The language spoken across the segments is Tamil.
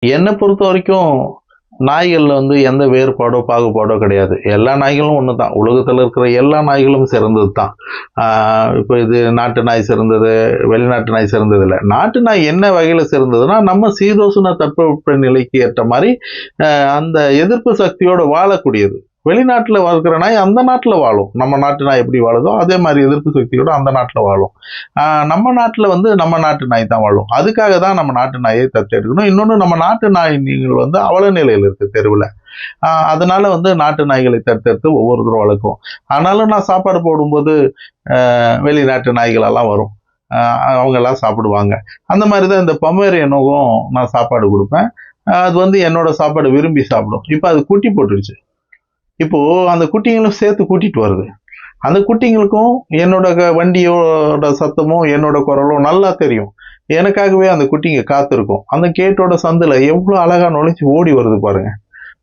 என்னை பொறுத்த வரைக்கும் நாய்கள்ல எந்த வேறுபாடோ, பாகுபாடோ கிடையாது. எல்லா நாய்களும் ஒண்ணுதான். உலகத்துல இருக்கிற எல்லா நாய்களும் சிறந்தது தான். இப்ப இது நாட்டு நாய் சிறந்தது, வெளிநாட்டு நாய் சிறந்தது இல்ல. நாட்டு நாய் என்ன வகையில சிறந்ததுன்னா, நம்ம சீதோஷண தட்பவெப்ப நிலைக்கு ஏற்ற மாரி, அந்த எதிர்ப்பு சக்தியோட வாழக்கூடியது. வெளிநாட்டுல வளர்க்கிற நாய் அந்த நாட்டுல வாழும். நம்ம நாட்டு நாய் எப்படி வாழுதோ, அதே மாரி எதிர்ப்பு சக்தியோட அந்த நாட்டுல வாழும். நம்ம நாட்டுல நம்ம நாட்டு நாய் தான் வாழும். அதுக்காக தான் நம்ம நாட்டு நாயை தத்தெடுக்கணும். இன்னொன்னு நம்ம நாட்டு நாய்கள் அவல நிலையில இருக்கு தெருவுல. அதனால நாட்டு நாய்களை தத்தெடுத்து ஒவ்வொருத்தரும் வளர்க்கும். ஆனாலும் நான் சாப்பாடு போடும்போது வெளிநாட்டு நாய்கள் எல்லாம் வரும். அவங்க எல்லாம் சாப்பிடுவாங்க. அந்த மாதிரி தான் இந்த பொமேரியனுக்கும் நான் சாப்பாடு கொடுப்பேன். அது என்னோட சாப்பாடு விரும்பி சாப்பிடும். இப்போ அது குட்டி போட்டுருச்சு. இப்போ அந்த குட்டிங்களும் சேர்த்து கூட்டிட்டு வருது. அந்த குட்டிங்களுக்கும் என்னோட வண்டியோட சத்தமும் என்னோட குரலும் நல்லா தெரியும். எனக்காகவே அந்த குட்டிங்க காத்திருக்கும். அந்த கேட்டோட சந்துல எவ்வளவு அழகா நுழைச்சு ஓடி வருது பாருங்க.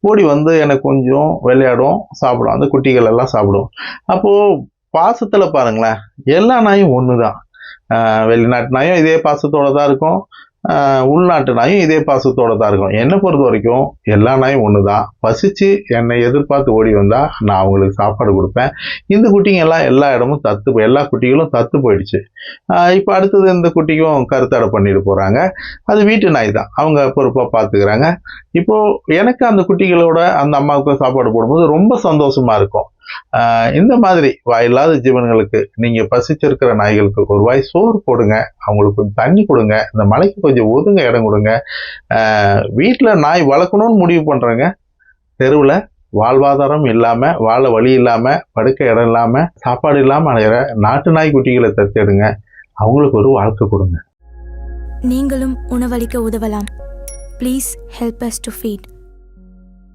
ஓடி எனக்கு கொஞ்சம் விளையாடும், சாப்பிடும். அந்த குட்டிகள் எல்லாம் சாப்பிடும். அப்போ பாசத்துல பாருங்களேன், எல்லா நாயும் ஒண்ணுதான். வெளிநாட்டு நாயும் இதே பாசத்தோட தான் இருக்கும். உள்நாட்டு நாயும் இதே பாசத்தோட தான் இருக்கும். என்னை பொறுத்த வரைக்கும் எல்லா நாயும் ஒண்ணுதான். பசிச்சு என்னை எதிர்பார்த்து ஓடி வந்தா நான் அவங்களுக்கு சாப்பாடு கொடுப்பேன். இந்த குட்டிங்க எல்லாம் எல்லா இடமும் எல்லா குட்டிகளும் தத்து போயிடுச்சு. இப்ப அடுத்தது இந்த குட்டிக்கும் கருத்தடை பண்ணிட்டு போறாங்க. அது வீட்டு நாய் தான். அவங்க பொறுப்பா பாத்துக்கிறாங்க. இப்போ எனக்கு அந்த குட்டிகளோட அந்த அம்மாவுக்கு சாப்பாடு போடும்போது ரொம்ப சந்தோஷமா இருக்கும். இந்த மாதிரி வாயில்லாத ஜீவன்களுக்கு நீங்க பசிச்சிருக்கிற நாய்களுக்கு ஒரு வாய் சோறு போடுங்க, அவங்களுக்கு கொஞ்சம் தண்ணி கொடுங்க, இந்த மலைக்கு கொஞ்சம் ஒதுங்க இடம் கொடுங்க. வீட்டுல நாய் வளர்க்கணும்னு முடிவு பண்றேங்க, தெருவுல வாழ்வாதாரம் இல்லாம, வாழ வழி இல்லாம, படுக்க இடம் இல்லாம, சாப்பாடு இல்லாம அலையிற நாட்டு நாய் குட்டிகளை தத்தெடுங்க, அவங்களுக்கு ஒரு வாழ்க்கை கொடுங்க. நீங்களும் உணவளிக்க உதவலாம். Please help us to feet.